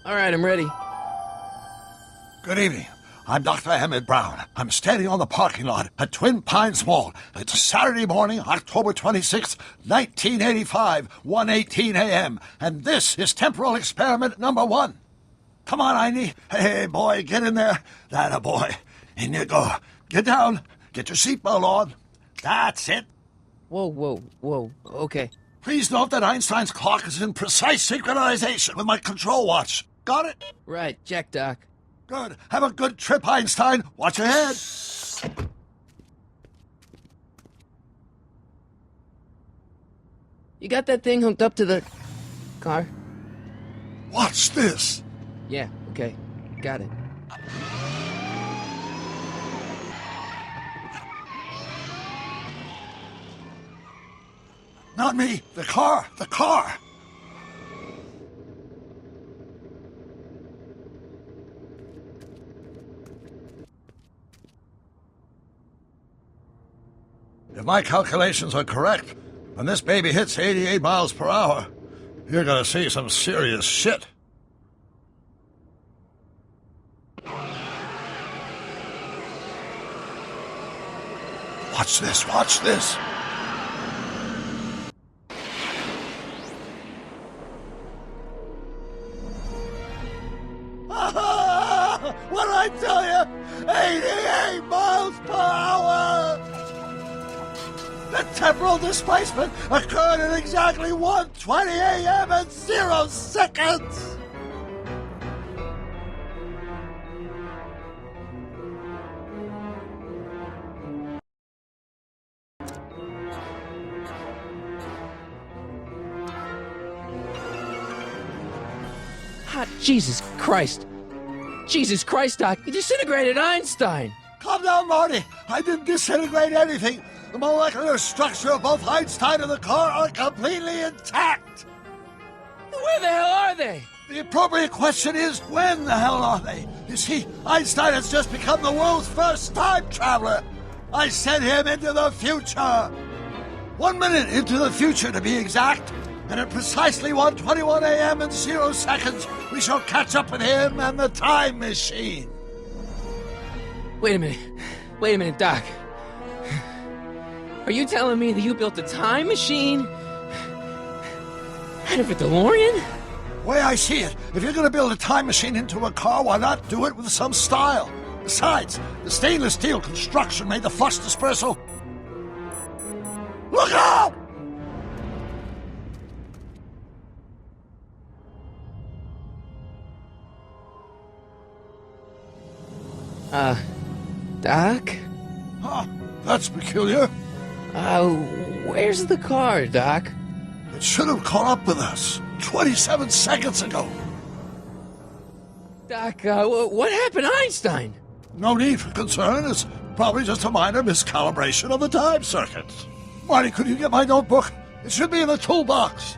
All right, I'm ready. Good evening. I'm Dr. Emmett Brown. I'm standing on the parking lot at Twin Pines Mall. It's Saturday morning, October 26th, 1985, 1:18 a.m. And this is temporal experiment number 1. Come on, Einie. Hey, boy, get in there. That a boy. In you go. Get down. Get your seatbelt on. That's it. Whoa. Okay. Please note that Einstein's clock is in precise synchronization with my control watch. Got it? Right, check, Doc. Good. Have a good trip, Einstein. Watch your head. You got that thing hooked up to the car? Watch this. Yeah, okay. Got it. Not me. The car. The car. If my calculations are correct, when this baby hits 88 miles per hour, you're gonna see some serious shit. Watch this, watch this. What did I tell you? 88 miles per hour! The temporal displacement occurred at exactly 1:20 a.m. and 0 seconds! Hot Jesus Christ. Jesus Christ, Doc, you disintegrated Einstein! Calm down, Marty. I didn't disintegrate anything. The molecular structure of both Einstein and the car are completely intact. Where the hell are they? The appropriate question is, when the hell are they? You see, Einstein has just become the world's first time traveler. I sent him into the future. 1 minute into the future, to be exact. And at precisely 1:21 a.m. and 0 seconds, we shall catch up with him and the time machine. Wait a minute, Doc. Are you telling me that you built a time machine out of a Delorean? The way I see it, if you're going to build a time machine into a car, why not do it with some style? Besides, the stainless steel construction made the flux dispersal. Look out! Doc? Huh, that's peculiar. Where's the car, Doc? It should have caught up with us 27 seconds ago. Doc, what happened to Einstein? No need for concern. It's probably just a minor miscalibration of the time circuits. Marty, could you get my notebook? It should be in the toolbox.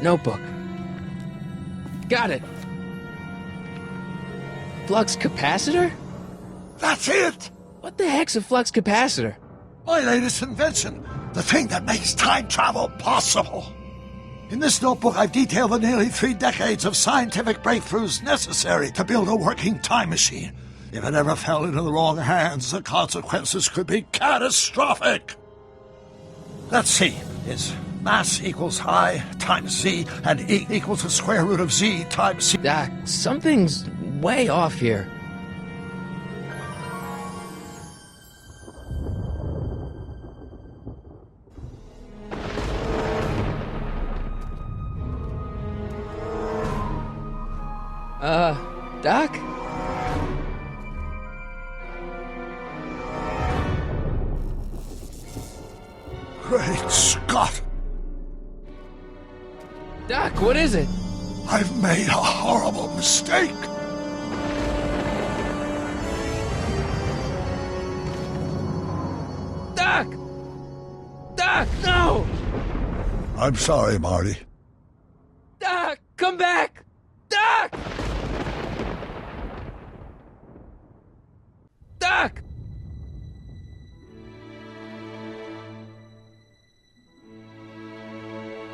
Notebook. Got it. Flux capacitor? That's it! What the heck's a flux capacitor? My latest invention. The thing that makes time travel possible. In this notebook, I've detailed the nearly 3 decades of scientific breakthroughs necessary to build a working time machine. If it ever fell into the wrong hands, the consequences could be catastrophic. Let's see. It's mass equals I times Z, and E equals the square root of Z times C. Doc, something's way off here. Doc? Great Scott! Doc, what is it? I've made a horrible mistake! Doc! Doc, no! I'm sorry, Marty. Doc, come back! Doc! Doc!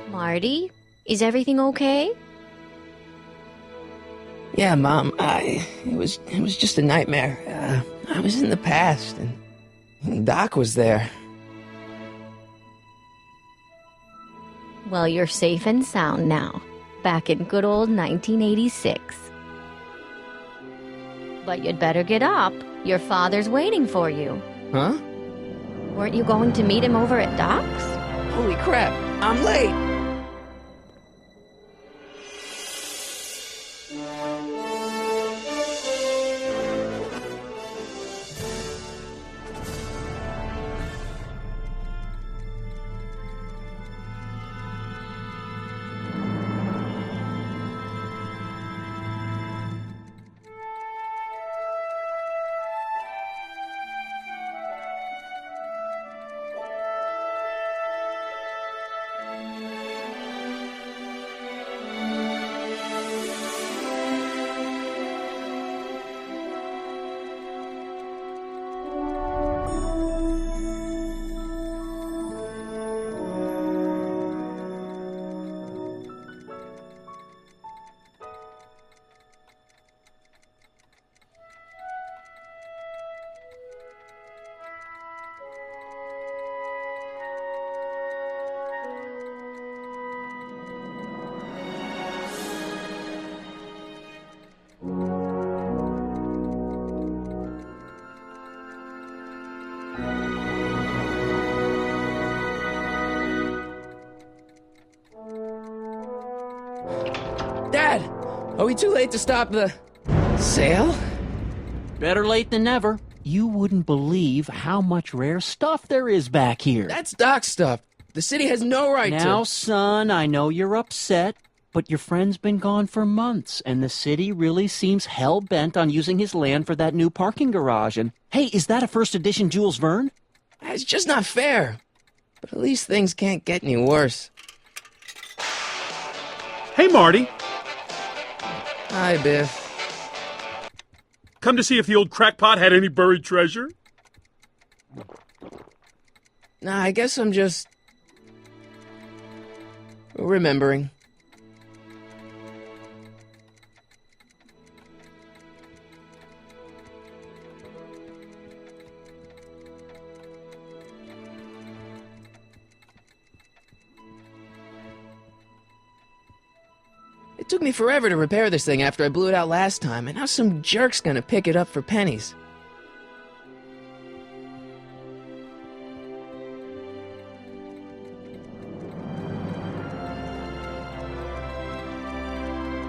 Marty, is everything okay? Yeah, Mom, it was just a nightmare. I was in the past, and Doc was there. Well, you're safe and sound now, back in good old 1986. But you'd better get up. Your father's waiting for you. Huh? Weren't you going to meet him over at Doc's? Holy crap, I'm late! Dad! Are we too late to stop the sale? Better late than never. You wouldn't believe how much rare stuff there is back here. That's Doc's stuff. The city has no right to... Now, son, I know you're upset, but your friend's been gone for months, and the city really seems hell-bent on using his land for that new parking garage. And, hey, is that a first edition Jules Verne? It's just not fair. But at least things can't get any worse. Hey, Marty. Hi, Biff. Come to see if the old crackpot had any buried treasure? Nah, I guess I'm just... remembering. It took me forever to repair this thing after I blew it out last time, and now some jerk's gonna pick it up for pennies.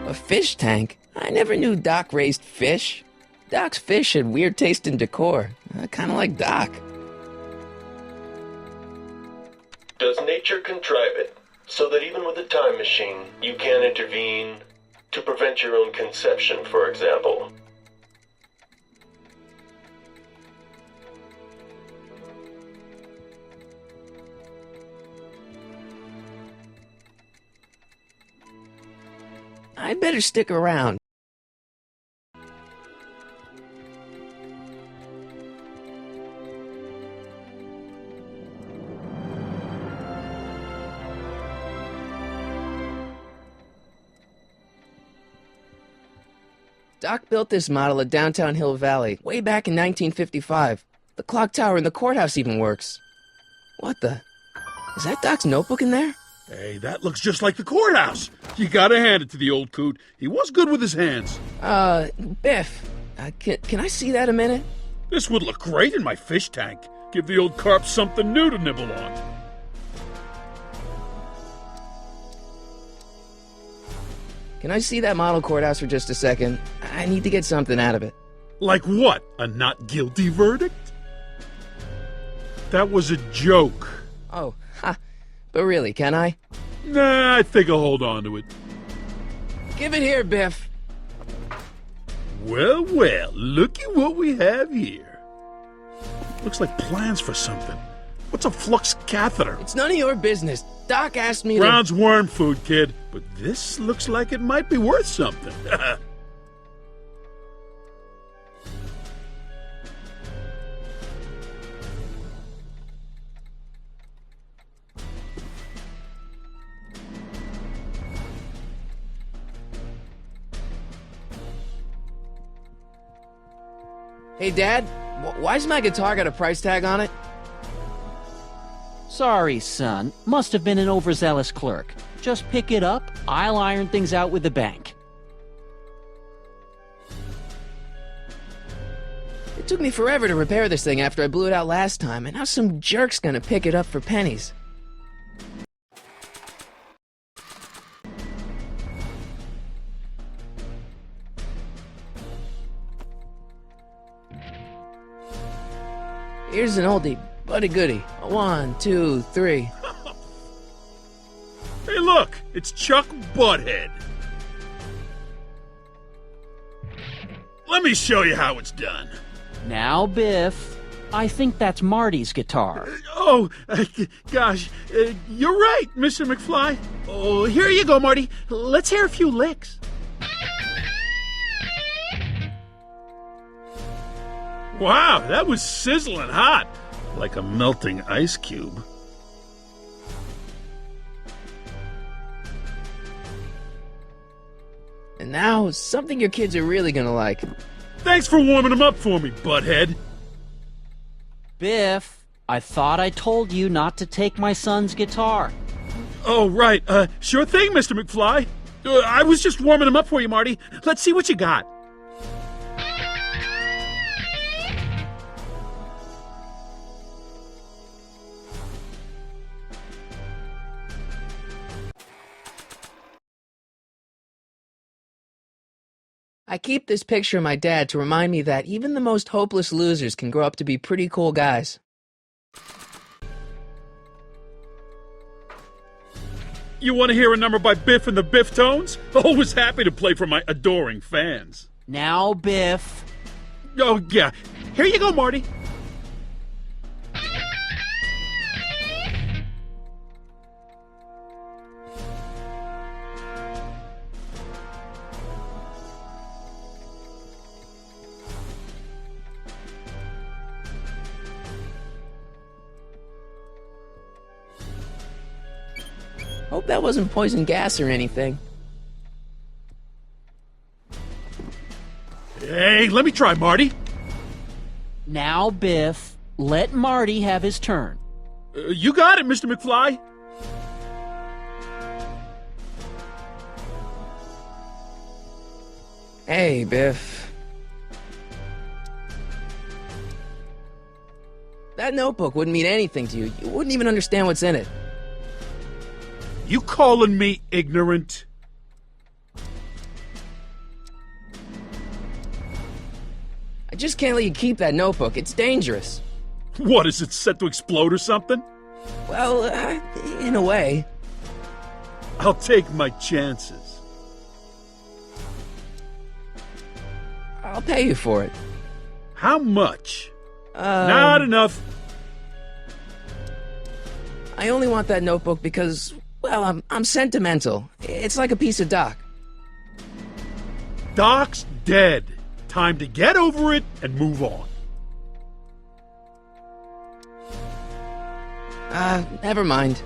A fish tank? I never knew Doc raised fish. Doc's fish had weird taste in decor. Kinda like Doc. Does nature contrive it so that even with a time machine, you can intervene to prevent your own conception, for example? I'd better stick around. Doc built this model at downtown Hill Valley way back in 1955. The clock tower in the courthouse even works. What the? Is that Doc's notebook in there? Hey, that looks just like the courthouse. You gotta hand it to the old coot. He was good with his hands. Biff, can I see that a minute? This would look great in my fish tank. Give the old carp something new to nibble on. Can I see that model courthouse for just a second? I need to get something out of it. Like what? A not guilty verdict? That was a joke. Oh, ha. But really, can I? Nah, I think I'll hold on to it. Give it here, Biff. Well, well, looky what we have here. Looks like plans for something. What's a flux catheter? It's none of your business. Doc asked me Brown's worm food, kid. But this looks like it might be worth something. Hey, Dad, why's my guitar got a price tag on it? Sorry, son. Must have been an overzealous clerk. Just pick it up. I'll iron things out with the bank. It took me forever to repair this thing after I blew it out last time, and now some jerk's gonna pick it up for pennies. Here's an oldie, but a goodie. 1, 2, 3. Hey, look! It's Chuck Butthead. Let me show you how it's done. Now, Biff, I think that's Marty's guitar. Gosh, you're right, Mr. McFly. Oh, here you go, Marty. Let's hear a few licks. Wow, that was sizzling hot, like a melting ice cube. And now, something your kids are really gonna like. Thanks for warming them up for me, butthead. Biff, I thought I told you not to take my son's guitar. Oh, right. Sure thing, Mr. McFly. I was just warming them up for you, Marty. Let's see what you got. I keep this picture of my dad to remind me that even the most hopeless losers can grow up to be pretty cool guys. You want to hear a number by Biff and the Biff Tones? Always happy to play for my adoring fans. Now, Biff. Oh, yeah. Here you go, Marty. Hope that wasn't poison gas or anything. Hey, let me try, Marty. Now, Biff, let Marty have his turn. You got it, Mr. McFly. Hey, Biff. That notebook wouldn't mean anything to you. You wouldn't even understand what's in it. You calling me ignorant? I just can't let you keep that notebook. It's dangerous. What, is it set to explode or something? Well, in a way. I'll take my chances. I'll pay you for it. How much? Not enough. I only want that notebook because, well, I'm sentimental. It's like a piece of Doc. Doc's dead. Time to get over it and move on. Never mind.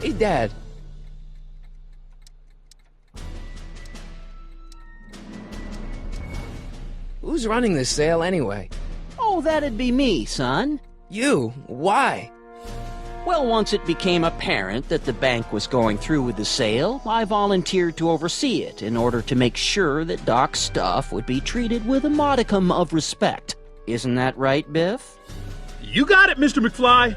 Hey, Dad. Who's running this sale anyway? Oh, that'd be me, son. You? Why? Well, once it became apparent that the bank was going through with the sale, I volunteered to oversee it in order to make sure that Doc's stuff would be treated with a modicum of respect. Isn't that right, Biff? You got it, Mr. McFly.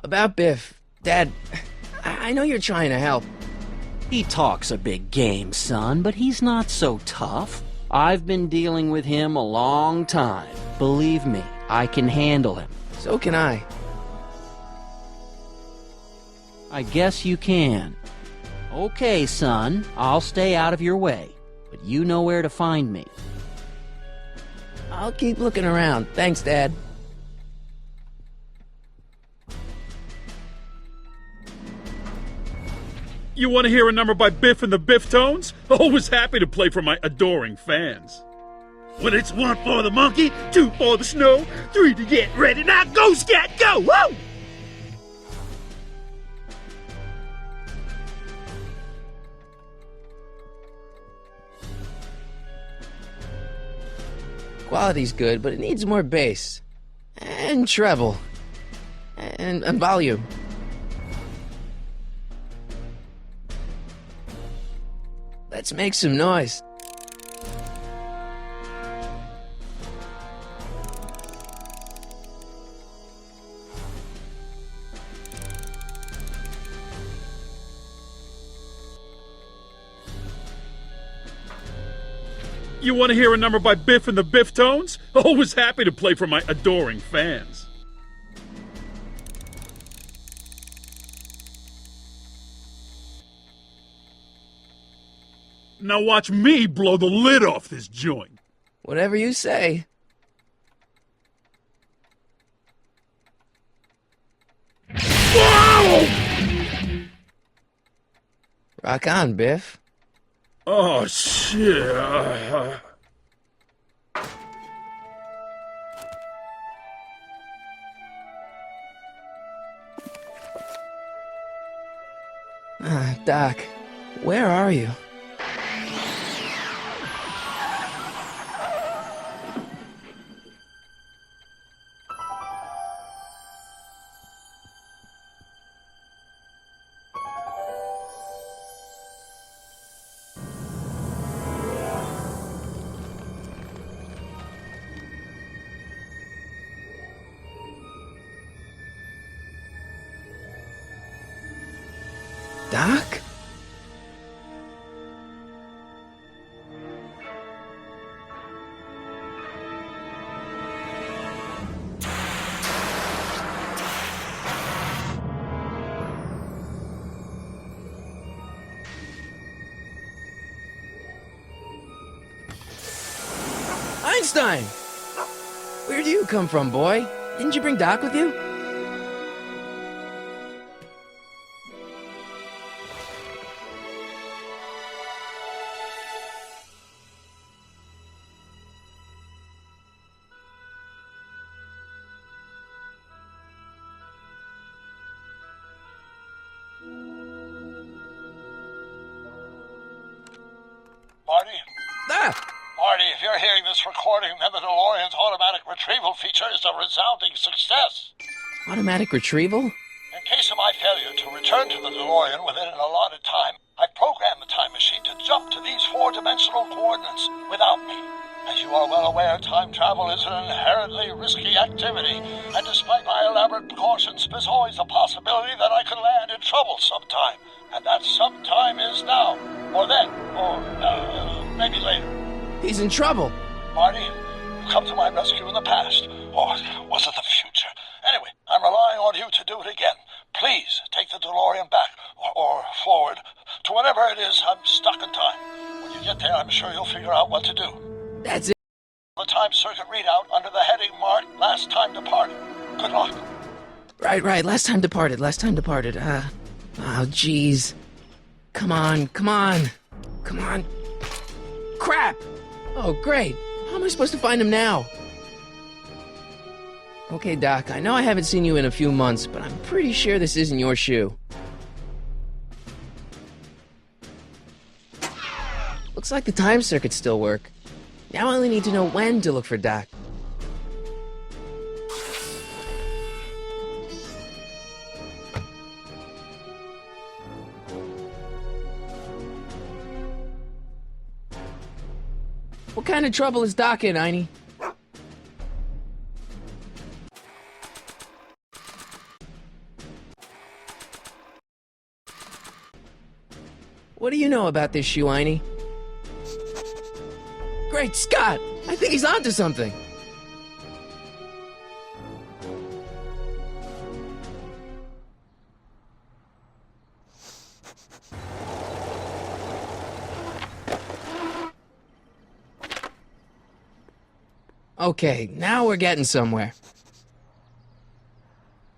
About Biff. Dad, I know you're trying to help. He talks a big game, son, but he's not so tough. I've been dealing with him a long time. Believe me, I can handle him. So can I. I guess you can. Okay, son, I'll stay out of your way, but you know where to find me. I'll keep looking around. Thanks, Dad. You want to hear a number by Biff and the Biff Tones? Always happy to play for my adoring fans. When it's 1 for the monkey, 2 for the snow, 3 to get ready. Now go, Scat, go! Woo! Quality's good, but it needs more bass. And treble. And volume. Let's make some noise. You want to hear a number by Biff and the Biff Tones? Always happy to play for my adoring fans. Now watch me blow the lid off this joint. Whatever you say. Whoa! Rock on, Biff. Oh, shit. Doc, where are you? Doc? Einstein! Where do you come from, boy? Didn't you bring Doc with you? Marty? Ah! Marty, if you're hearing this recording, then the DeLorean's automatic retrieval feature is a resounding success. Automatic retrieval? In case of my failure to return to the DeLorean within an allotted time, I programmed the time machine to jump to these 4-dimensional coordinates without me. As you are well aware, time travel is an inherently risky activity, and despite my elaborate precautions, there's always a possibility that I could land in trouble sometime. And that sometime is now, or then, or maybe later. He's in trouble. Marty, you've come to my rescue in the past, or was it the future? Anyway, I'm relying on you to do it again. Please take the DeLorean back, or forward, to whenever it is I'm stuck in time. When you get there, I'm sure you'll figure out what to do. That's it. The time circuit readout under the heading marked Last Time Departed. Good luck. Right. Last time departed. Oh, jeez. Come on. Crap! Oh, great. How am I supposed to find him now? Okay, Doc, I know I haven't seen you in a few months, but I'm pretty sure this isn't your shoe. Looks like the time circuits still work. Now I only need to know when to look for Doc. What kind of trouble is Doc in, Einie? What do you know about this shoe, Einie? Great Scott! I think he's onto something! Okay, now we're getting somewhere.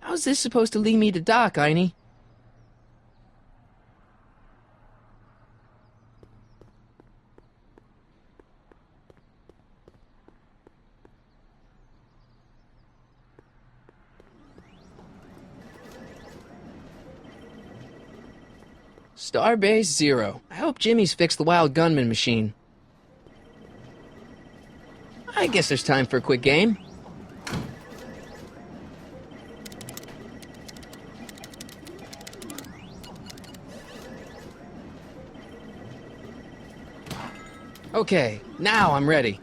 How's this supposed to lead me to Doc, Einie? Starbase 0. I hope Jimmy's fixed the wild gunman machine. I guess there's time for a quick game. Okay, now I'm ready.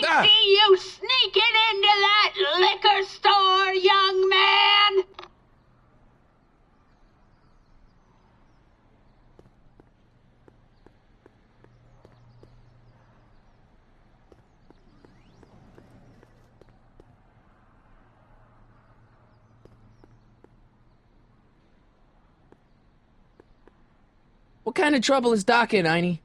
I see you sneaking into that liquor store, young man! What kind of trouble is Doc in, Einie?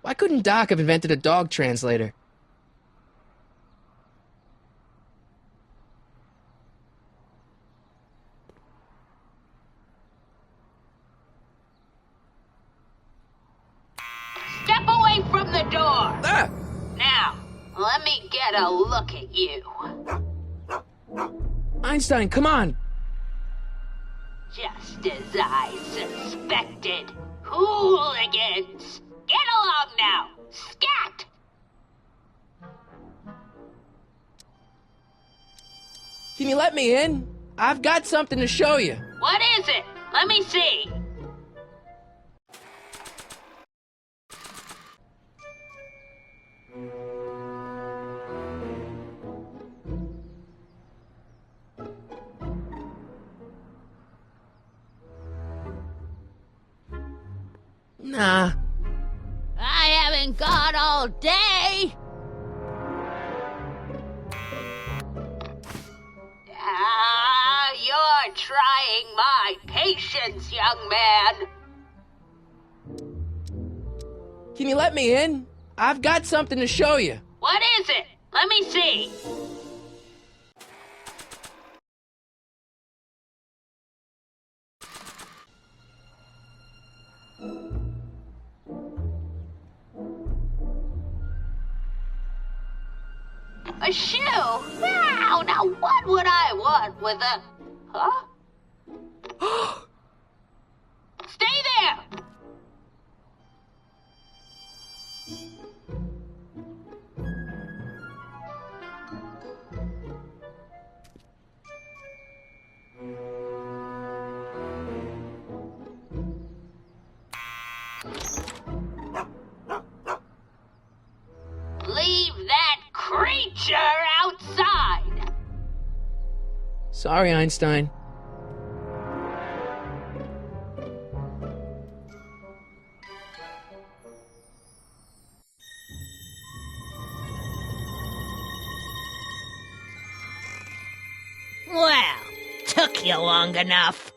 Why couldn't Doc have invented a dog translator? Step away from the door! Ah! Now, let me get a look at you. Einstein, come on! Just as I suspected. Hooligans! Get along now! Scat! Can you let me in? I've got something to show you. What is it? Let me see. Nah. I haven't got all day. You're trying my patience, young man. Can you let me in? I've got something to show you. What is it? Let me see. A shoe? Wow, now what would I want with a... Huh? Stay there! Leave that creature outside! Sorry, Einstein. Well, took you long enough.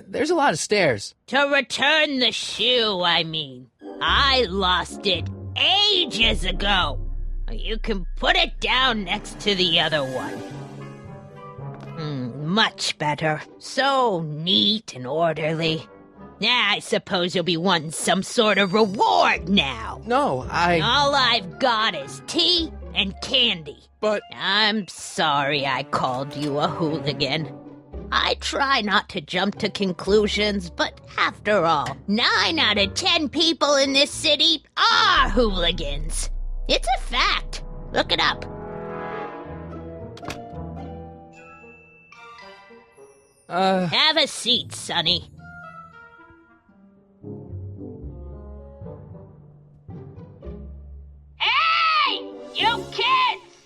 There's a lot of stairs. To return the shoe, I mean. I lost it ages ago. You can put it down next to the other one. Much better. So neat and orderly. I suppose you'll be wanting some sort of reward now. No, All I've got is tea and candy. But... I'm sorry I called you a hooligan. I try not to jump to conclusions, but after all, 9 out of 10 people in this city are hooligans. It's a fact. Look it up. Have a seat, Sonny. Hey! You kids!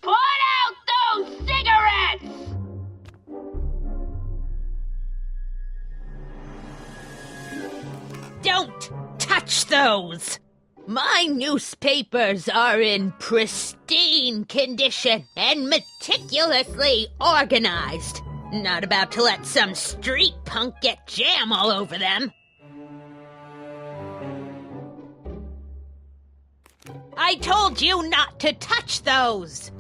Put out those cigarettes! Don't touch those! My newspapers are in pristine condition and meticulously organized. Not about to let some street punk get jam all over them. I told you not to touch those!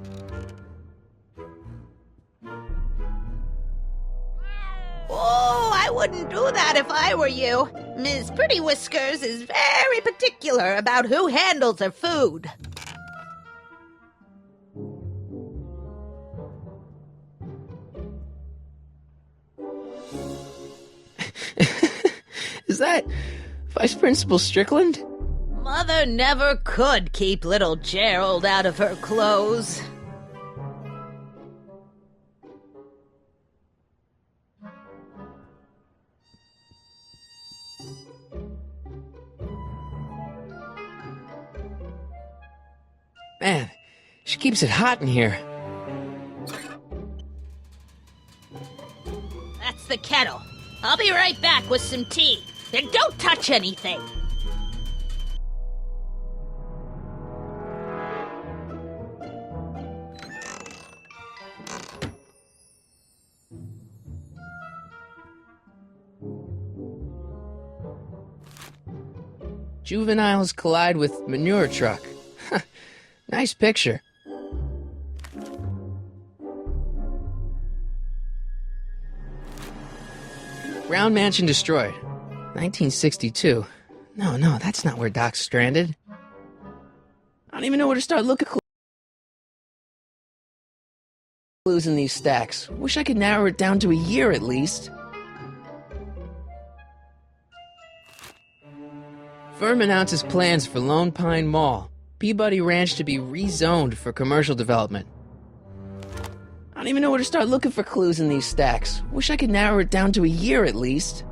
Oh, I wouldn't do that if I were you. Ms. Pretty Whiskers is very particular about who handles her food. that Vice Principal Strickland? Mother never could keep little Gerald out of her clothes. Man, she keeps it hot in here. That's the kettle. I'll be right back with some tea. And don't touch anything. Juveniles collide with manure truck. Nice picture. Brown mansion destroyed. 1962. No, that's not where Doc's stranded. I don't even know where to start looking for clues in these stacks. Wish I could narrow it down to a year at least. Firm announces plans for Lone Pine Mall. Peabody Ranch to be rezoned for commercial development. I don't even know where to start looking for clues in these stacks. Wish I could narrow it down to a year at least.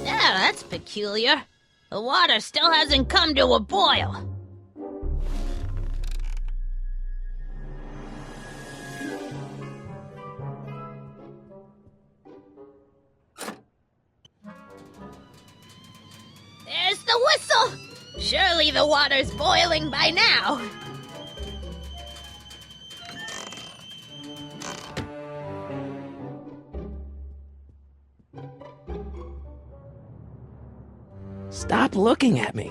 Yeah, that's peculiar. The water still hasn't come to a boil. There's the whistle! Surely the water's boiling by now. Stop looking at me.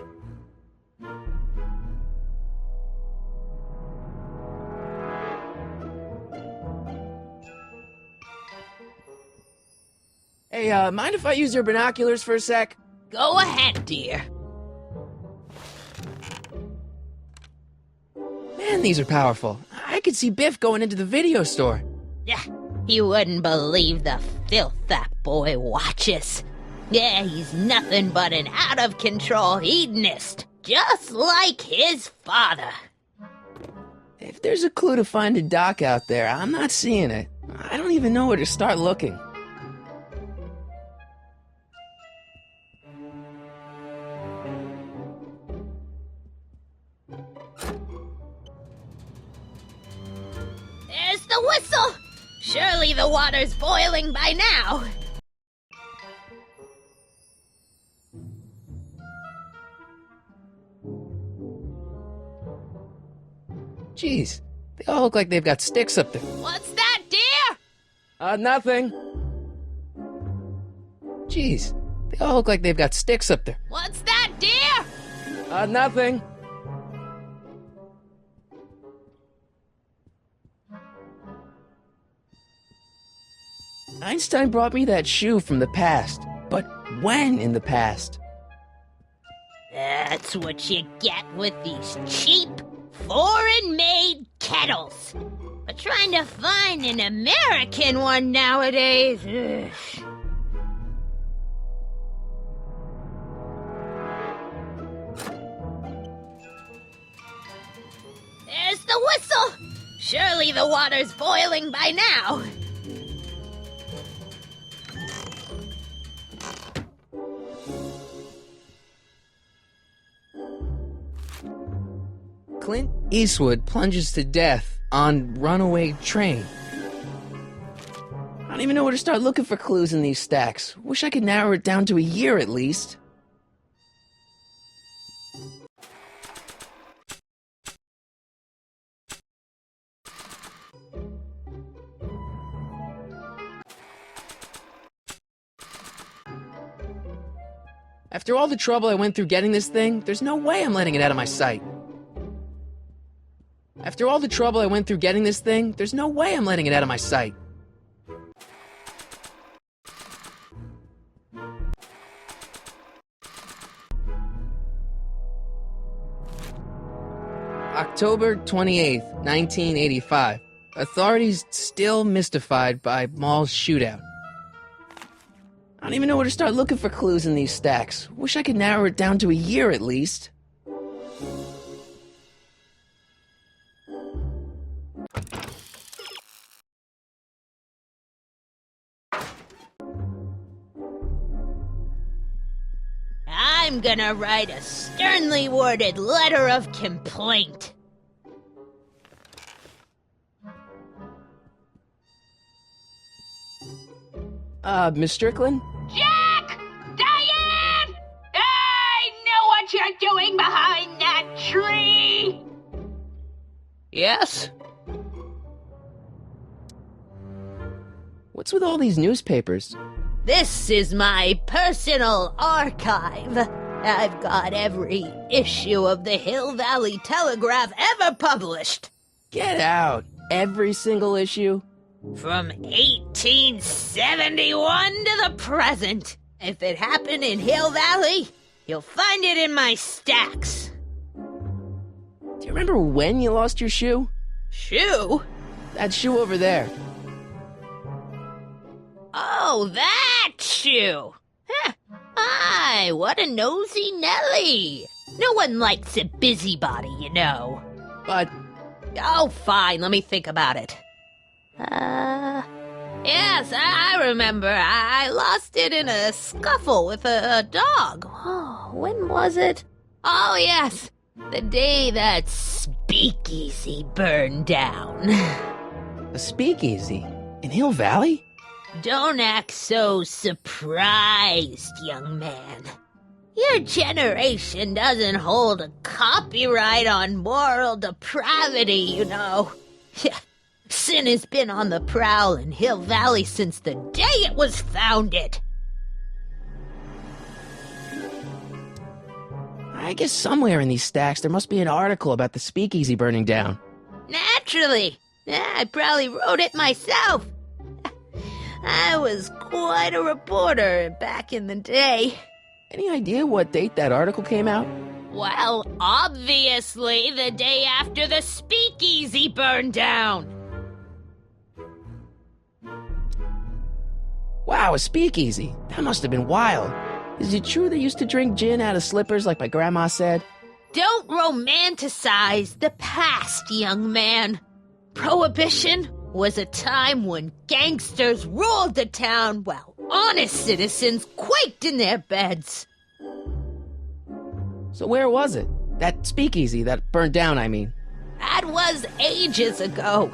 Hey, mind if I use your binoculars for a sec? Go ahead, dear. Man, these are powerful. I could see Biff going into the video store. Yeah, you wouldn't believe the filth that boy watches. Yeah, he's nothing but an out-of-control hedonist, just like his father. If there's a clue to finding Doc out there, I'm not seeing it. I don't even know where to start looking. There's the whistle! Surely the water's boiling by now. Jeez, they all look like they've got sticks up there. What's that, dear? Nothing. Jeez, they all look like they've got sticks up there. What's that, dear? Nothing. Einstein brought me that shoe from the past. But when in the past? That's what you get with these cheap, foreign-made kettles. But trying to find an American one nowadays... Ugh. There's the whistle! Surely the water's boiling by now. Clint Eastwood plunges to death on runaway train. I don't even know where to start looking for clues in these stacks. Wish I could narrow it down to a year at least. After all the trouble I went through getting this thing, there's no way I'm letting it out of my sight. After all the trouble I went through getting this thing, there's no way I'm letting it out of my sight. October 28th, 1985. Authorities still mystified by mall shootout. I don't even know where to start looking for clues in these stacks. Wish I could narrow it down to a year at least. I'm gonna write a sternly worded letter of complaint. Miss Strickland? Jack! Diane! I know what you're doing behind that tree! Yes? What's with all these newspapers? This is my personal archive. I've got every issue of the Hill Valley Telegraph ever published. Get out! Every single issue? From 1871 to the present. If it happened in Hill Valley, you'll find it in my stacks. Do you remember when you lost your shoe? Shoe? That shoe over there. Oh, that shoe! Huh. Aye, what a nosy Nelly! No one likes a busybody, you know. But... Oh, fine, let me think about it. Yes, I remember. I lost it in a scuffle with a dog. Oh, when was it? Oh, yes, the day that speakeasy burned down. A speakeasy? In Hill Valley? Don't act so surprised, young man. Your generation doesn't hold a copyright on moral depravity, you know. Sin has been on the prowl in Hill Valley since the day it was founded. I guess somewhere in these stacks there must be an article about the speakeasy burning down. Naturally. I probably wrote it myself. I was quite a reporter back in the day. Any idea what date that article came out? Well, obviously the day after the speakeasy burned down. Wow, a speakeasy. That must have been wild. Is it true they used to drink gin out of slippers like my grandma said? Don't romanticize the past, young man. Prohibition was a time when gangsters ruled the town while honest citizens quaked in their beds. So where was it? That speakeasy that burned down, I mean. That was ages ago.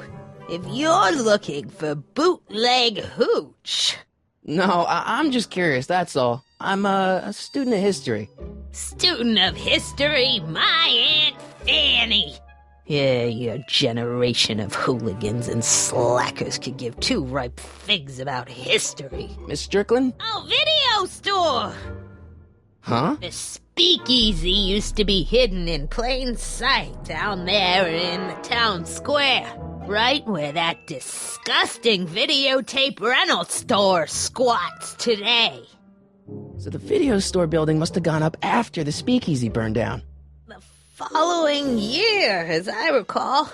If you're looking for bootleg hooch. No, I'm just curious, that's all. I'm a student of history. Student of history, my Aunt Fanny. Yeah, your generation of hooligans and slackers could give two ripe figs about history. Miss Strickland? Oh, video store! Huh? The speakeasy used to be hidden in plain sight down there in the town square. Right where that disgusting videotape rental store squats today. So the video store building must have gone up after the speakeasy burned down. The following year, as I recall.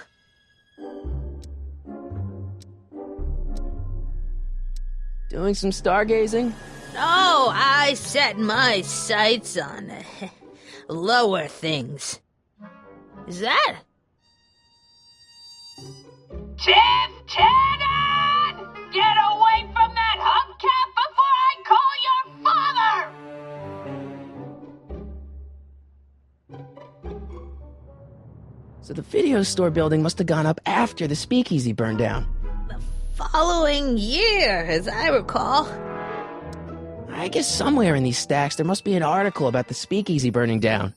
Doing some stargazing? Oh, I set my sights on lower things. Is that? Lieutenant! Get away from that hubcap before I call your father! So the video store building must have gone up after the speakeasy burned down. The following year, as I recall. I guess somewhere in these stacks there must be an article about the speakeasy burning down.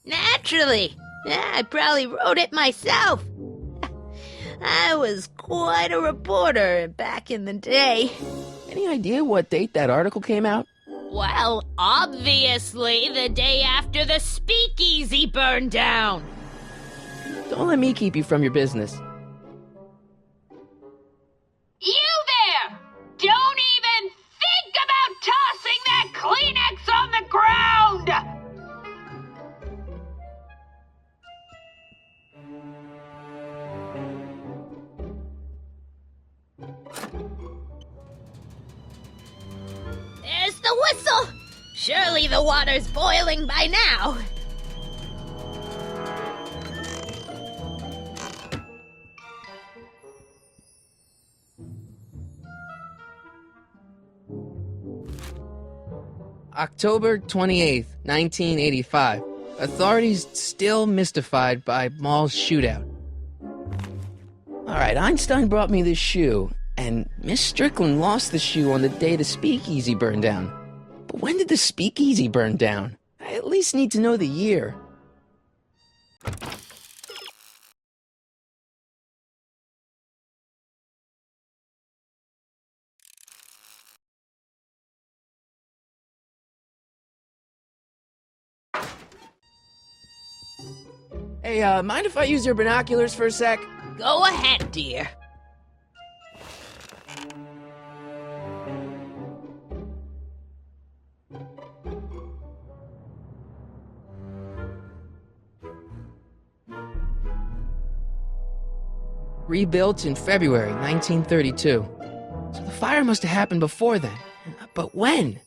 Naturally. I probably wrote it myself. I was quite a reporter back in the day. Any idea what date that article came out? Well, obviously the day after the speakeasy burned down. Don't let me keep you from your business. You there! Don't even think about tossing that Kleenex on the ground! the whistle! Surely the water's boiling by now. October 28th, 1985. Authorities still mystified by mall's shootout. Alright, Einstein brought me this shoe, and Miss Strickland lost the shoe on the day the speakeasy burned down. But when did the speakeasy burn down? I at least need to know the year. Hey, mind if I use your binoculars for a sec? Go ahead, dear. Rebuilt in February 1932. So the fire must have happened before then. But when?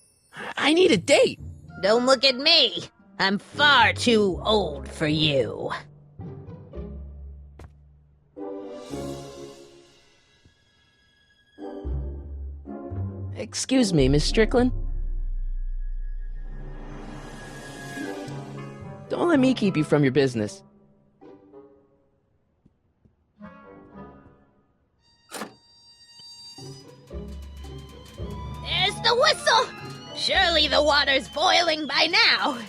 I need a date. Don't look at me. I'm far too old for you. Excuse me, Miss Strickland? Don't let me keep you from your business. There's the whistle! Surely the water's boiling by now.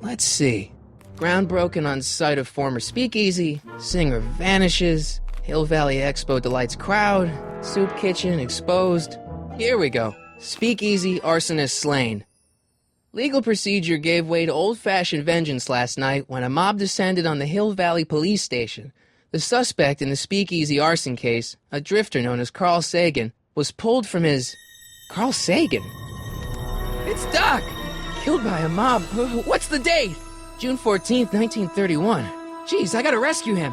Let's see. Ground broken on site of former speakeasy, singer vanishes, Hill Valley Expo delights crowd, soup kitchen exposed. Here we go. Speakeasy arsonist slain. Legal procedure gave way to old-fashioned vengeance last night when a mob descended on the Hill Valley police station. The suspect in the speakeasy arson case, a drifter known as Carl Sagan, was pulled from his... Carl Sagan? It's Doc! Killed by a mob. What's the date? June 14th, 1931. Jeez, I gotta rescue him.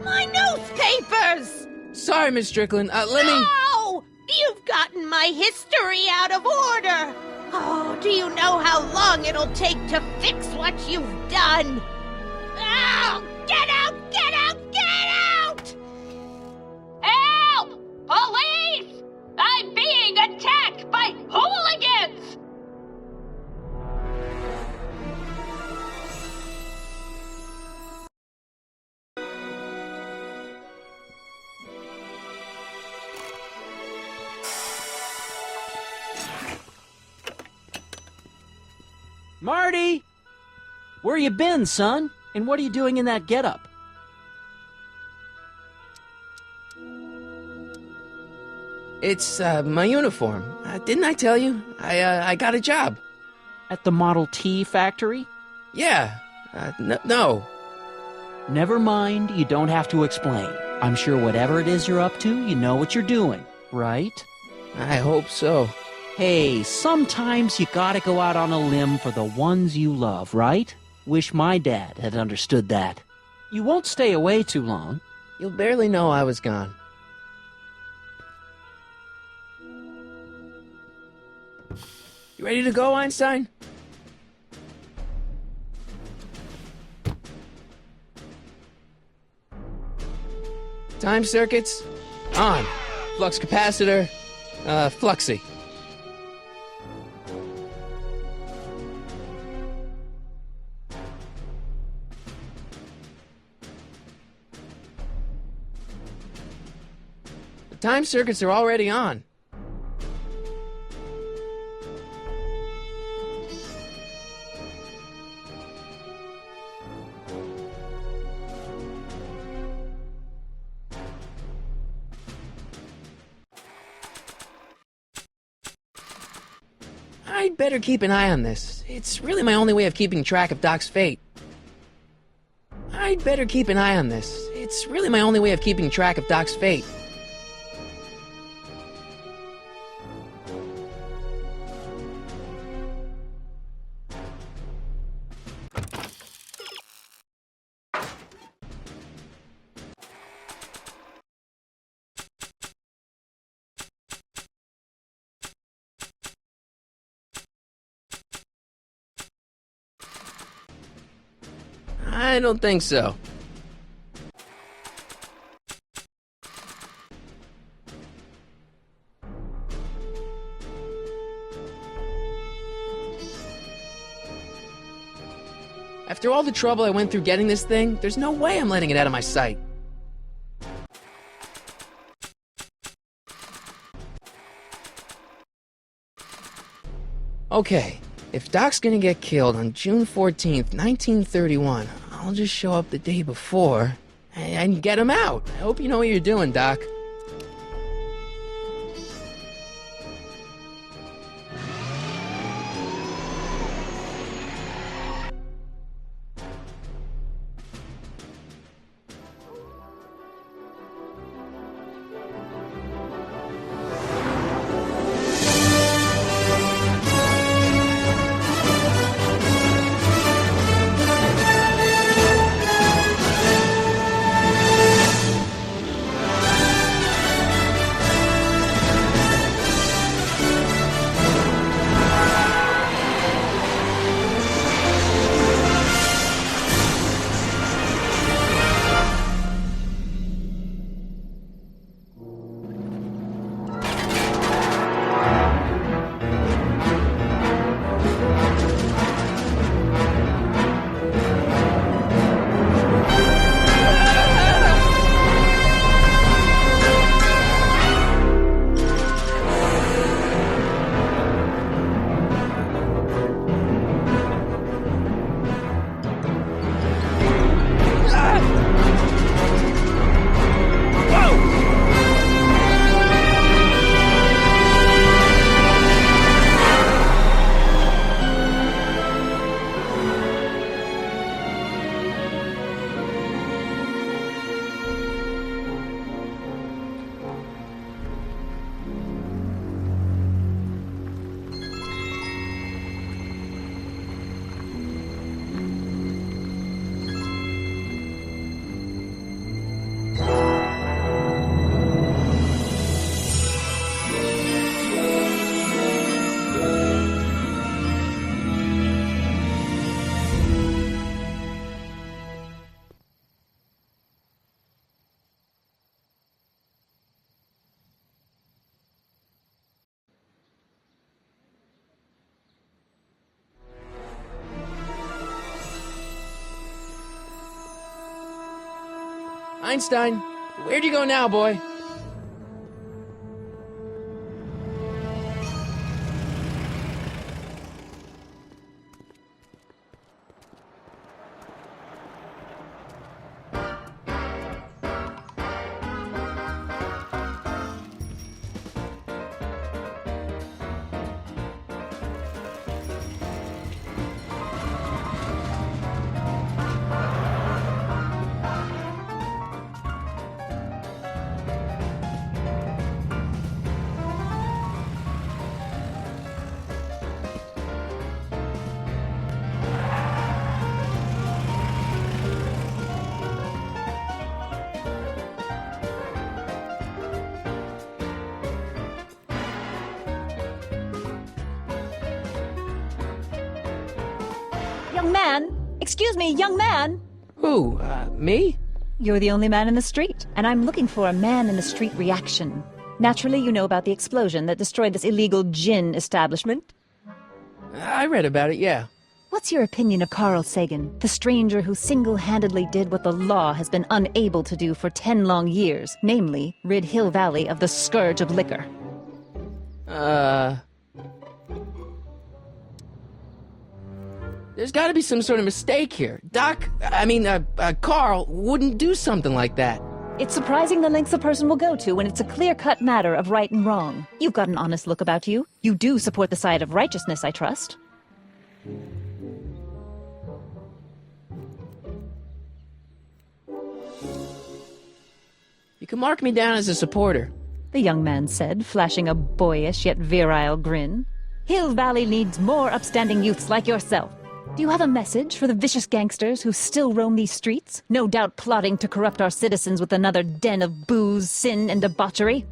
My newspapers! Sorry, Miss Strickland. Let me... No! You've gotten my history out of order! Oh, do you know how long it'll take to fix what you've done? Oh, get out! Get out! Get out! Help! Police! I'm being attacked by hooligans! Marty! Where you been, son? And what are you doing in that getup? It's, my uniform. Didn't I tell you? I got a job. At the Model T factory? Yeah. No. Never mind, you don't have to explain. I'm sure whatever it is you're up to, you know what you're doing, right? I hope so. Hey, sometimes you gotta go out on a limb for the ones you love, right? Wish my dad had understood that. You won't stay away too long. You'll barely know I was gone. You ready to go, Einstein? Time circuits? On. Flux capacitor? Fluxy. The time circuits are already on. I'd better keep an eye on this. It's really my only way of keeping track of Doc's fate. I'd better keep an eye on this. It's really my only way of keeping track of Doc's fate. I don't think so. After all the trouble I went through getting this thing, there's no way I'm letting it out of my sight. Okay, if Doc's gonna get killed on June 14th, 1931, I'll just show up the day before and get him out. I hope you know what you're doing, Doc. Einstein, where'd you go now, boy? Young man! Excuse me, young man! Who, me? You're the only man in the street, and I'm looking for a man-in-the-street reaction. Naturally, you know about the explosion that destroyed this illegal gin establishment. I read about it, yeah. What's your opinion of Carl Sagan, the stranger who single-handedly did what the law has been unable to do for 10 long years, namely, rid Hill Valley of the scourge of liquor? There's gotta be some sort of mistake here. Carl wouldn't do something like that. It's surprising the lengths a person will go to when it's a clear-cut matter of right and wrong. You've got an honest look about you. You do support the side of righteousness, I trust. You can mark me down as a supporter. The young man said, flashing a boyish yet virile grin. Hill Valley needs more upstanding youths like yourself. Do you have a message for the vicious gangsters who still roam these streets, no doubt plotting to corrupt our citizens with another den of booze, sin, and debauchery?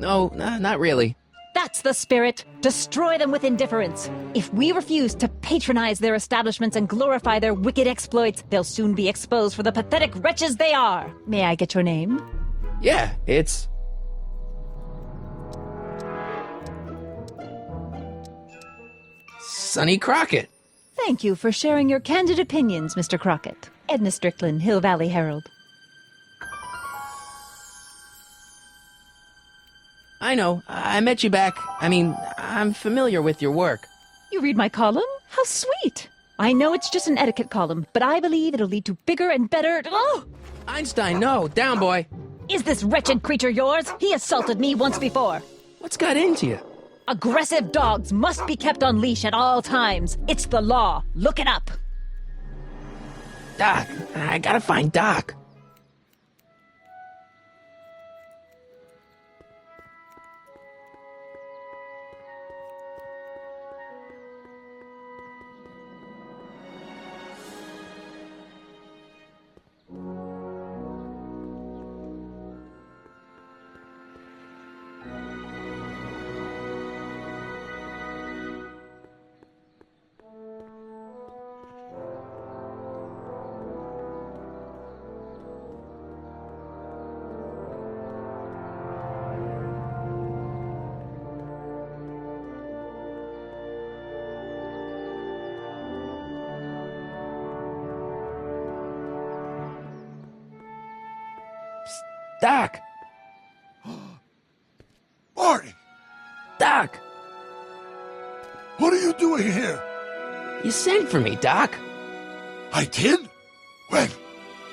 No, not really. That's the spirit. Destroy them with indifference. If we refuse to patronize their establishments and glorify their wicked exploits, they'll soon be exposed for the pathetic wretches they are. May I get your name? Yeah, it's... Sonny Crockett. Thank you for sharing your candid opinions, Mr. Crockett. Edna Strickland, Hill Valley Herald. I know. I met you back. I'm familiar with your work. You read my column? How sweet! I know it's just an etiquette column, but I believe it'll lead to bigger and better... Oh! Einstein, no. Down, boy. Is this wretched creature yours? He assaulted me once before. What's got into you? Aggressive dogs must be kept on leash at all times. It's the law. Look it up. Doc. I gotta find Doc. Doc! Marty! Doc! What are you doing here? You sent for me, Doc. I did? When?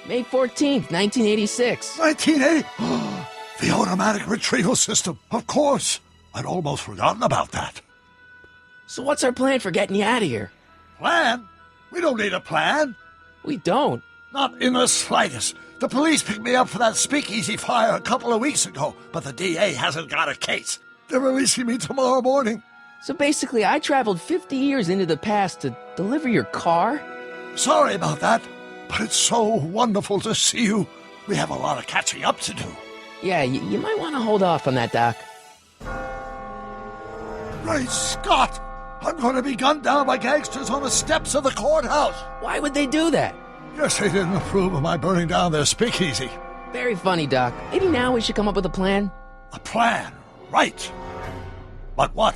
May 14th, 1986. 1980? The automatic retrieval system. Of course. I'd almost forgotten about that. So what's our plan for getting you out of here? Plan? We don't need a plan. We don't. Not in the slightest. The police picked me up for that speakeasy fire a couple of weeks ago, but the DA hasn't got a case. They're releasing me tomorrow morning. So basically, I traveled 50 years into the past to deliver your car? Sorry about that, but it's so wonderful to see you. We have a lot of catching up to do. Yeah, you might want to hold off on that, Doc. Great Scott! I'm going to be gunned down by gangsters on the steps of the courthouse. Why would they do that? Guess they didn't approve of my burning down their speakeasy. Very funny, Doc. Maybe now we should come up with a plan? A plan, right. But what?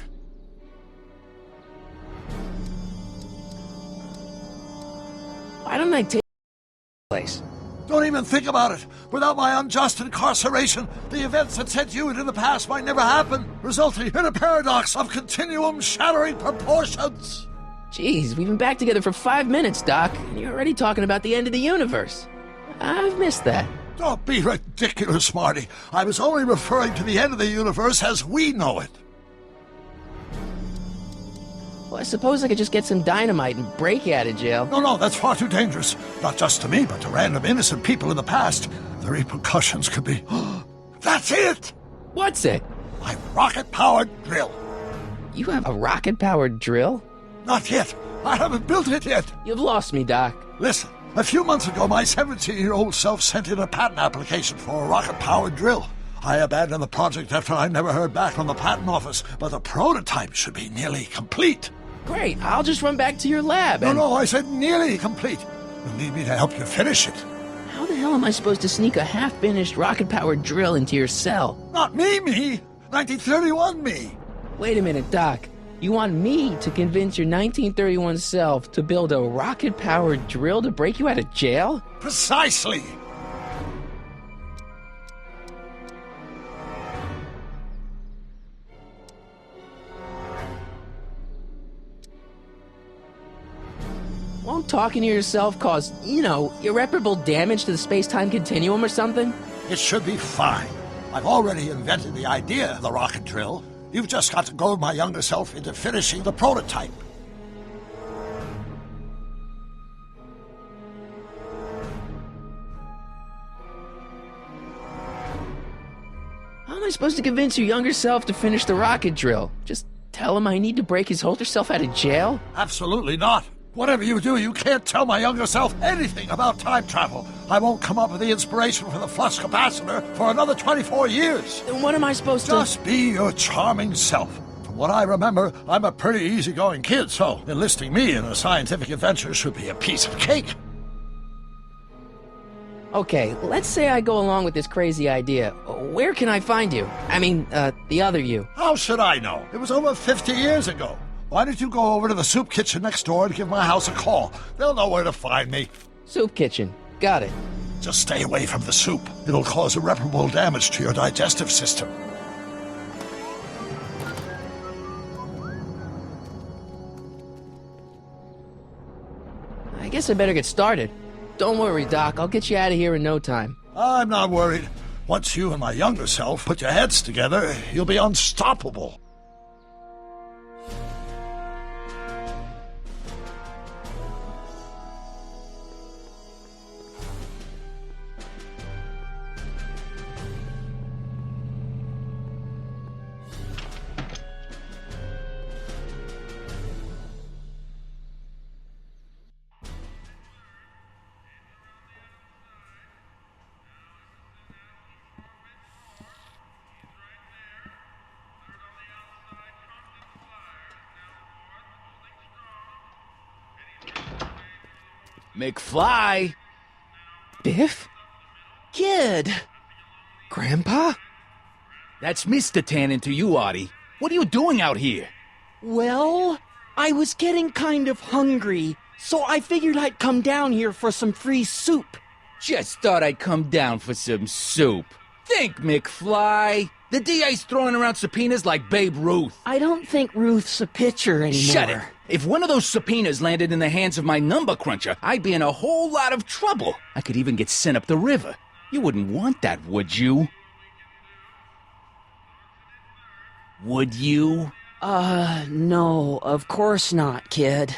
Why don't I take the place? Don't even think about it. Without my unjust incarceration, the events that sent you into the past might never happen, resulting in a paradox of continuum-shattering proportions. Jeez, we've been back together for 5 minutes, Doc, and you're already talking about the end of the universe. I've missed that. Don't be ridiculous, Marty. I was only referring to the end of the universe as we know it. Well, I suppose I could just get some dynamite and break you out of jail. No, that's far too dangerous. Not just to me, but to random innocent people in the past. The repercussions could be... That's it! What's it? My rocket-powered drill. You have a rocket-powered drill? Not yet. I haven't built it yet. You've lost me, Doc. Listen, a few months ago, my 17-year-old self sent in a patent application for a rocket-powered drill. I abandoned the project after I never heard back from the patent office, but the prototype should be nearly complete. Great, I'll just run back to your lab No, I said nearly complete. You'll need me to help you finish it. How the hell am I supposed to sneak a half-finished rocket-powered drill into your cell? Not me! 1931 me! Wait a minute, Doc. You want me to convince your 1931 self to build a rocket-powered drill to break you out of jail? Precisely! Won't talking to yourself cause, irreparable damage to the space-time continuum or something? It should be fine. I've already invented the idea of the rocket drill. You've just got to goad my younger self into finishing the prototype. How am I supposed to convince your younger self to finish the rocket drill? Just tell him I need to break his older self out of jail? Absolutely not. Whatever you do, you can't tell my younger self anything about time travel. I won't come up with the inspiration for the flux capacitor for another 24 years. Then what am I supposed to... Just be your charming self. what I remember, I'm a pretty easygoing kid, so enlisting me in a scientific adventure should be a piece of cake. Okay, let's say I go along with this crazy idea. Where can I find you? I mean, the other you. How should I know? It was over 50 years ago. Why don't you go over to the soup kitchen next door and give my house a call? They'll know where to find me. Soup kitchen. Got it. Just stay away from the soup. It'll cause irreparable damage to your digestive system. I guess I better get started. Don't worry, Doc. I'll get you out of here in no time. I'm not worried. Once you and my younger self put your heads together, you'll be unstoppable. McFly! Biff? Kid! Grandpa? That's Mr. Tannen to you, Artie. What are you doing out here? Well, I was getting kind of hungry, so I figured I'd come down here for some free soup. Just thought I'd come down for some soup. Think, McFly. The DA's throwing around subpoenas like Babe Ruth. I don't think Ruth's a pitcher anymore. Shut it! If one of those subpoenas landed in the hands of my number cruncher, I'd be in a whole lot of trouble. I could even get sent up the river. You wouldn't want that, would you? Would you? No, of course not, kid.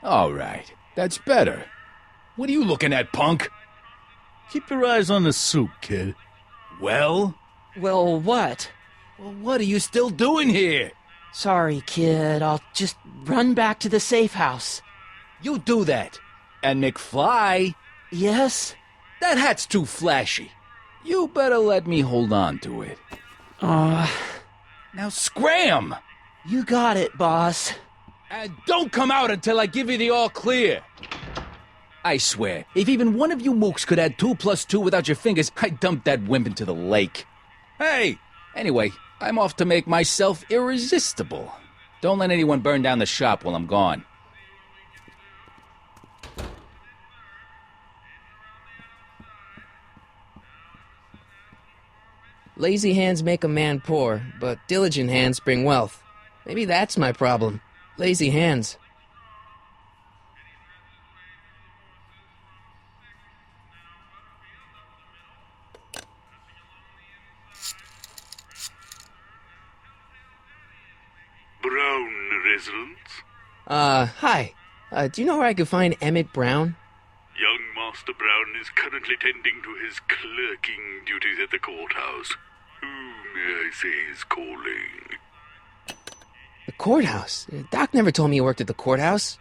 All right, that's better. What are you looking at, punk? Keep your eyes on the soup, kid. Well? Well, what? Well, what are you still doing here? Sorry, kid. I'll just run back to the safe house. You do that. And McFly? Yes? That hat's too flashy. You better let me hold on to it. Now scram! You got it, boss. And don't come out until I give you the all clear. I swear, if even one of you mooks could add 2 + 2 without your fingers, I'd dump that wimp into the lake. Hey! Anyway, I'm off to make myself irresistible. Don't let anyone burn down the shop while I'm gone. Lazy hands make a man poor, but diligent hands bring wealth. Maybe that's my problem. Lazy hands. Brown residence? Hi. Do you know where I could find Emmett Brown? Young Master Brown is currently tending to his clerking duties at the courthouse. Who, may I say, is calling? The courthouse? Doc never told me he worked at the courthouse.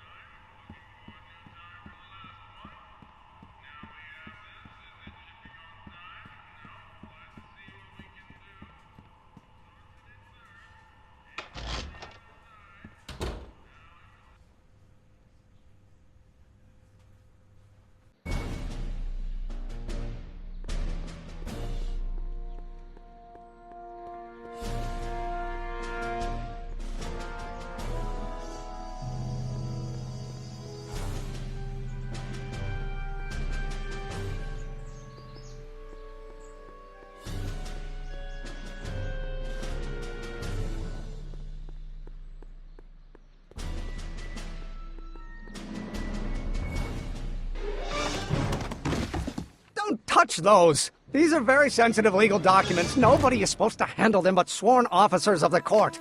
Touch those! These are very sensitive legal documents. Nobody is supposed to handle them but sworn officers of the court.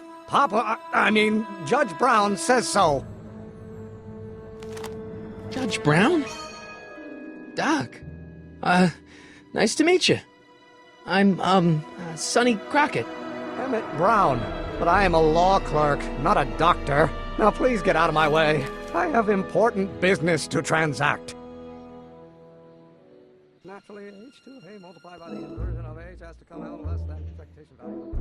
Judge Brown says so. Judge Brown? Doc. Nice to meet you. I'm, Sonny Crockett. Emmett Brown. But I am a law clerk, not a doctor. Now please get out of my way. I have important business to transact. Naturally, H2 of A multiplied by the inversion of H has to come out less than expectation value.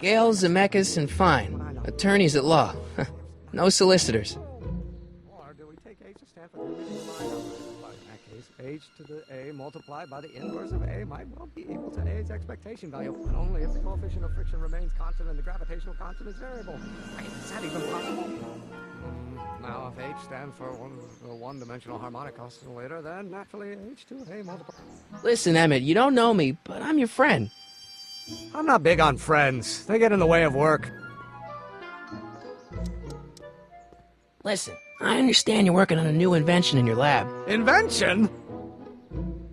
Gale, Zemeckis, and Fine. Attorneys at law. No solicitors. Or do we take H to stand for the in that case, H to the A multiplied by the inverse of A might well be equal to A's expectation value, but only if the coefficient of friction remains constant and the gravitational constant is variable. Is that even possible? Now, if H stands for a one-dimensional harmonic oscillator, then naturally H to A multiplied... Listen, Emmett, you don't know me, but I'm your friend. I'm not big on friends. They get in the way of work. Listen, I understand you're working on a new invention in your lab. Invention?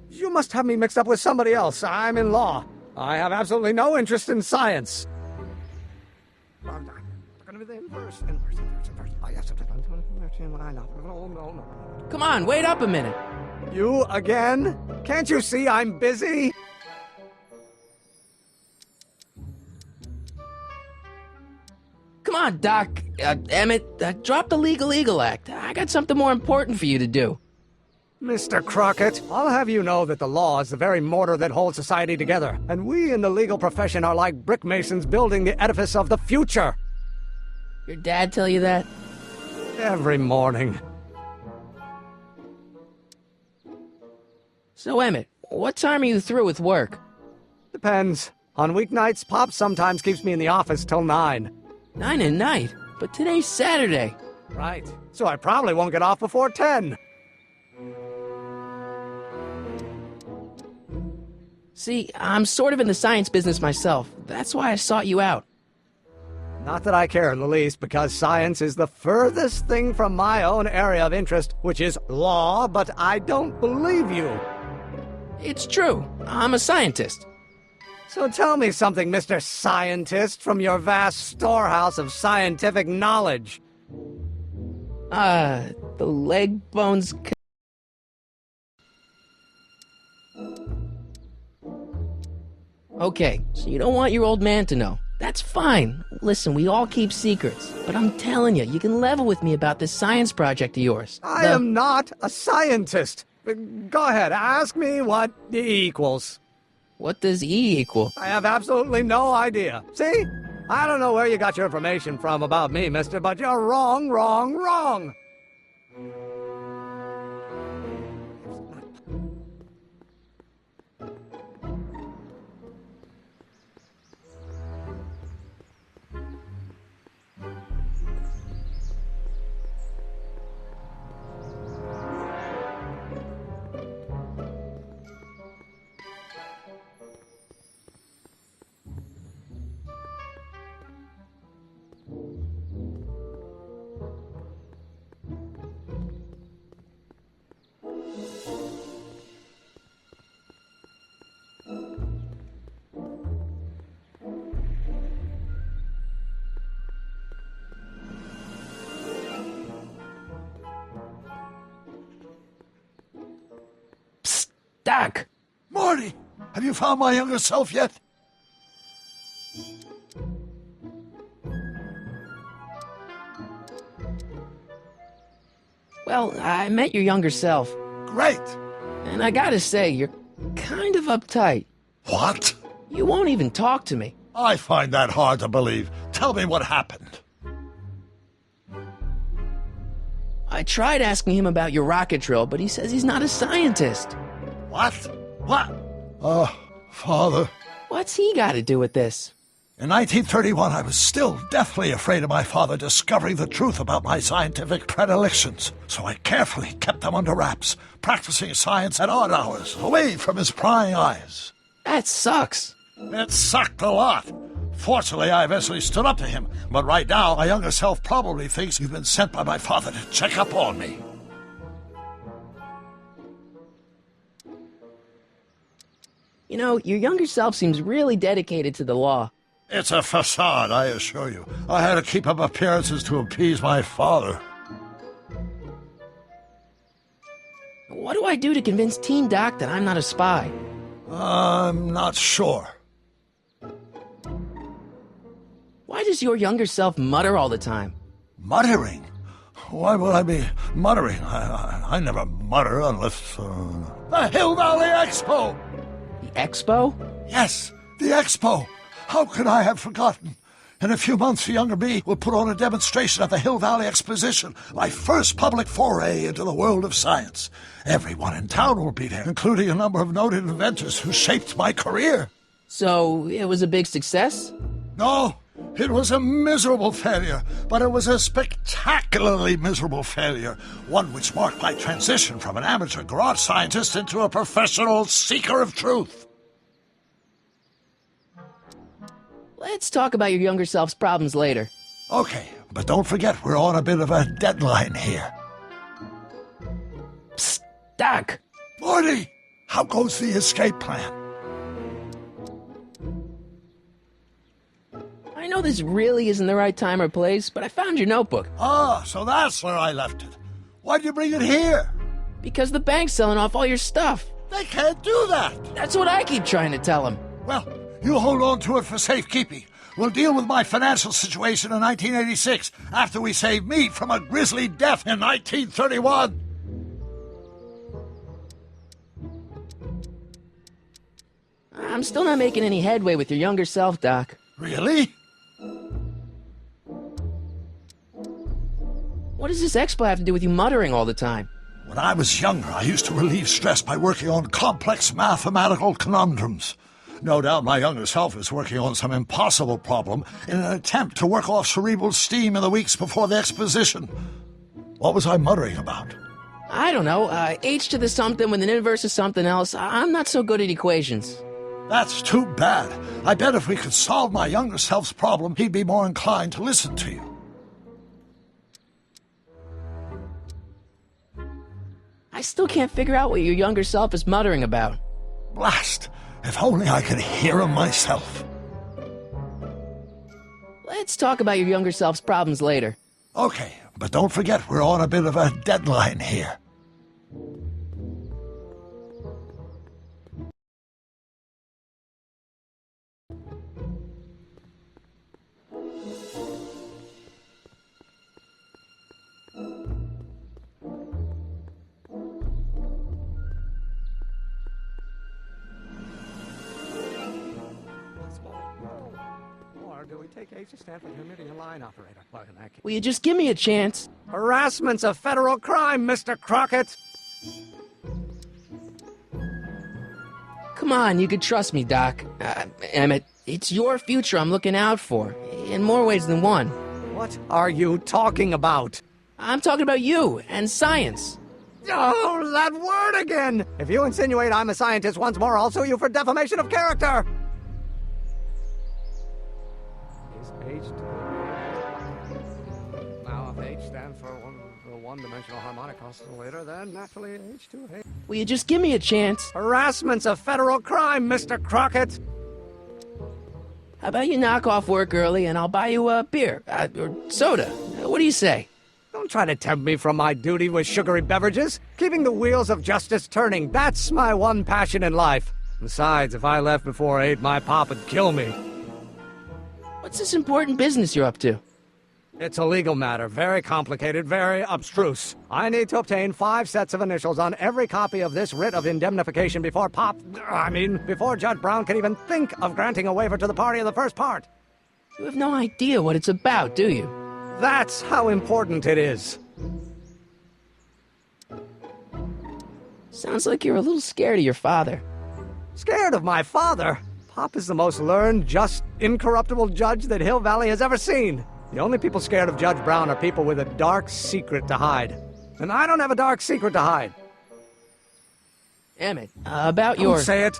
You must have me mixed up with somebody else. I'm in law. I have absolutely no interest in science. Come on, wait up a minute. You again? Can't you see I'm busy? Come on, Doc. Emmett, drop the Legal Eagle Act. I got something more important for you to do. Mr. Crockett, I'll have you know that the law is the very mortar that holds society together, and we in the legal profession are like brick masons building the edifice of the future. Your dad tell you that? Every morning. So, Emmett, what time are you through with work? Depends. On weeknights, Pop sometimes keeps me in the office till 9. 9 at night? But today's Saturday. Right. So I probably won't get off before 10. See, I'm sort of in the science business myself. That's why I sought you out. Not that I care in the least, because science is the furthest thing from my own area of interest, which is law, but I don't believe you. It's true. I'm a scientist. So tell me something, Mr. Scientist, from your vast storehouse of scientific knowledge. The leg bones... Okay, so you don't want your old man to know. That's fine. Listen, we all keep secrets. But I'm telling you, you can level with me about this science project of yours. I am not a scientist. Go ahead, ask me what E equals. What does E equal? I have absolutely no idea. See? I don't know where you got your information from about me, mister, but you're wrong, wrong, wrong. Doc! Marty! Have you found my younger self yet? Well, I met your younger self. Great! And I gotta say, you're kind of uptight. What? You won't even talk to me. I find that hard to believe. Tell me what happened. I tried asking him about your rocket drill, but he says he's not a scientist. What? What? Father. What's he got to do with this? In 1931, I was still deathly afraid of my father discovering the truth about my scientific predilections, so I carefully kept them under wraps, practicing science at odd hours, away from his prying eyes. That sucks. It sucked a lot. Fortunately, I eventually stood up to him, but right now, my younger self probably thinks you've been sent by my father to check up on me. You know, your younger self seems really dedicated to the law. It's a facade, I assure you. I had to keep up appearances to appease my father. What do I do to convince Teen Doc that I'm not a spy? I'm not sure. Why does your younger self mutter all the time? Muttering? Why would I be muttering? I never mutter unless... The Hill Valley Expo! The Expo? Yes, The expo! How could I have forgotten? In a few months, a younger me will put on a demonstration at the Hill Valley Exposition, my first public foray into the world of science. Everyone in town will be there, including a number of noted inventors who shaped my career. So, it was a big success? No, it was a miserable failure, but it was a spectacularly miserable failure, one which marked my transition from an amateur garage scientist into a professional seeker of truth. Let's talk about your younger self's problems later. Okay, but don't forget we're on a bit of a deadline here. Psst, Doc! Marty! How goes the escape plan? I know this really isn't the right time or place, but I found your notebook. Ah, so that's where I left it. Why'd you bring it here? Because the bank's selling off all your stuff. They can't do that! That's what I keep trying to tell them. Well, you hold on to it for safekeeping. We'll deal with my financial situation in 1986 after we save me from a grisly death in 1931. I'm still not making any headway with your younger self, Doc. Really? What does this expo have to do with you muttering all the time? When I was younger, I used to relieve stress by working on complex mathematical conundrums. No doubt my younger self is working on some impossible problem in an attempt to work off cerebral steam in the weeks before the exposition. What was I muttering about? I don't know. H to the something with an inverse of something else. I'm not so good at equations. That's too bad. I bet if we could solve my younger self's problem, he'd be more inclined to listen to you. I still can't figure out what your younger self is muttering about. Blast! If only I could hear him myself. Let's talk about your younger self's problems later. Okay, but don't forget we're on a bit of a deadline here. Do we take H to stand for Hamidian line operator? Well, in that case. Will you just give me a chance? Harassment's a federal crime, Mr. Crockett! Come on, you could trust me, Doc. Emmett, it's your future I'm looking out for, in more ways than one. What are you talking about? I'm talking about you and science. Oh, that word again! If you insinuate I'm a scientist once more, I'll sue you for defamation of character! H to... Now, if H stands for one-dimensional harmonic oscillator, then naturally H to H. Will you just give me a chance? Harassment's a federal crime, Mr. Crockett! How about you knock off work early and I'll buy you a beer, or soda. What do you say? Don't try to tempt me from my duty with sugary beverages. Keeping the wheels of justice turning, that's my one passion in life. Besides, if I left before 8, my pop would kill me. What's this important business you're up to? It's a legal matter, very complicated, very abstruse. I need to obtain 5 sets of initials on every copy of this writ of indemnification before before Judge Brown can even think of granting a waiver to the party of the first part. You have no idea what it's about, do you? That's how important it is. Sounds like you're a little scared of your father. Scared of my father? Pop is the most learned, just, incorruptible judge that Hill Valley has ever seen. The only people scared of Judge Brown are people with a dark secret to hide. And I don't have a dark secret to hide. Emmett, about your... Don't say it!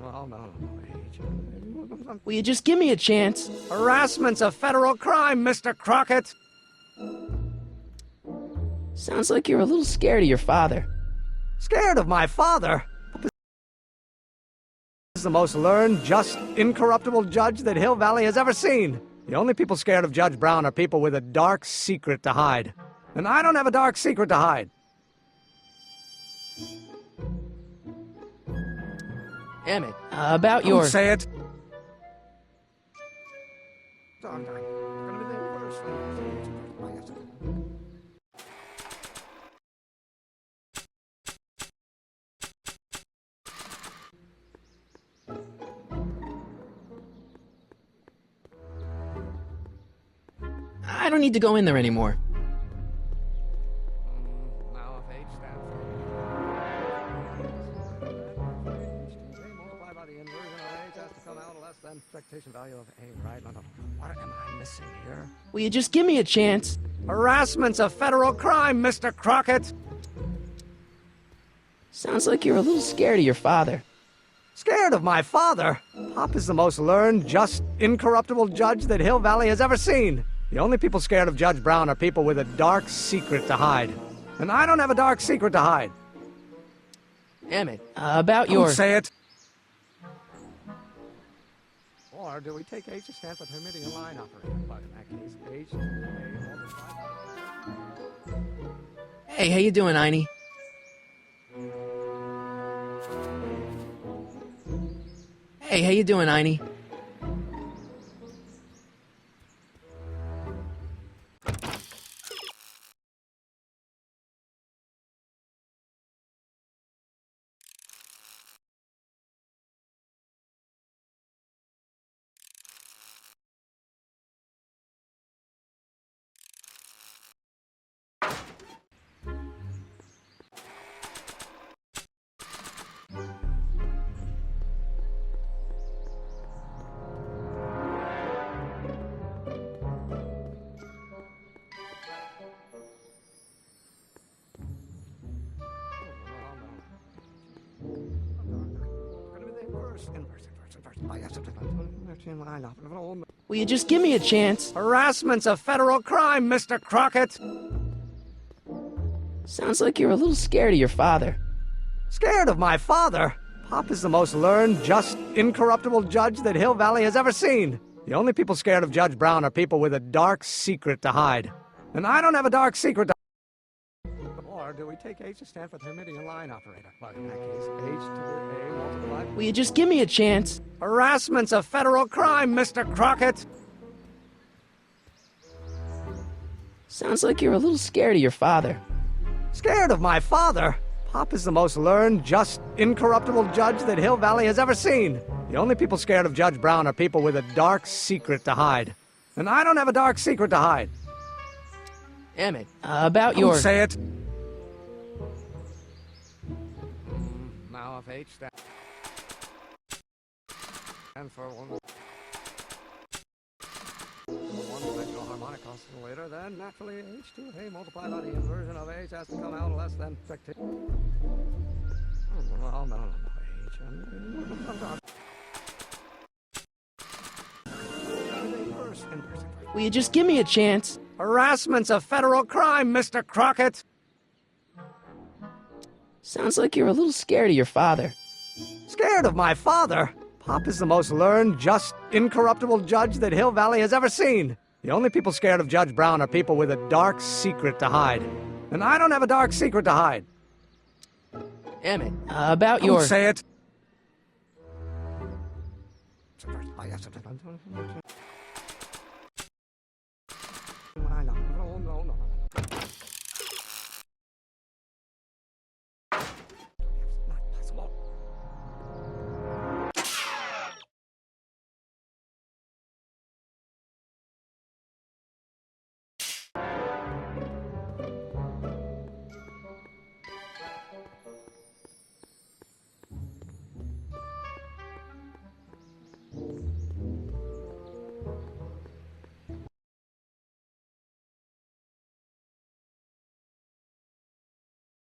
Oh, no. Will you just give me a chance? Harassment's a federal crime, Mr. Crockett! Sounds like you're a little scared of your father. Scared of my father? Is the most learned, just, incorruptible judge that Hill Valley has ever seen. The only people scared of Judge Brown are people with a dark secret to hide. And I don't have a dark secret to hide. Emmett, about your... Don't say it! I don't need to go in there anymore. Now if H stands for... multiplied by the inversion of H has to come out less than expectation value of A, right? No. What am I missing here? Will you just give me a chance? Harassment's a federal crime, Mr. Crockett! Sounds like you're a little scared of your father. Scared of my father? Pop is the most learned, just, incorruptible judge that Hill Valley has ever seen. The only people scared of Judge Brown are people with a dark secret to hide. And I don't have a dark secret to hide. Damn it. About your... Don't say it! Or do we take H to stand for permitting a line operator? But in that case, H to A multiplied... Hey, how you doing, Einie? Hey, how you doing, Einie? Will you just give me a chance? Harassment's a federal crime, Mr. Crockett! Sounds like you're a little scared of your father. Scared of my father? Pop is the most learned, just, incorruptible judge that Hill Valley has ever seen. The only people scared of Judge Brown are people with a dark secret to hide. And I don't have a dark secret to... Or do we take H to stand for permitting a line operator? But in that case, H to the A multiplied... Will you just give me a chance? Harassment's a federal crime, Mr. Crockett! Sounds like you're a little scared of your father. Scared of my father? Pop is the most learned, just, incorruptible judge that Hill Valley has ever seen. The only people scared of Judge Brown are people with a dark secret to hide. And I don't have a dark secret to hide. Damn it. About your... Don't say it! Now if H stands for one-dimensional harmonic oscillator, then naturally H to A multiplied by the inversion of H has to come out less than expectation. Oh, no, H. Will you just give me a chance? Harassment's a federal crime, Mr. Crockett! Sounds like you're a little scared of your father. Scared of my father? Pop is the most learned, just, incorruptible judge that Hill Valley has ever seen. The only people scared of Judge Brown are people with a dark secret to hide. And I don't have a dark secret to hide. Damn it. About your... Don't say it!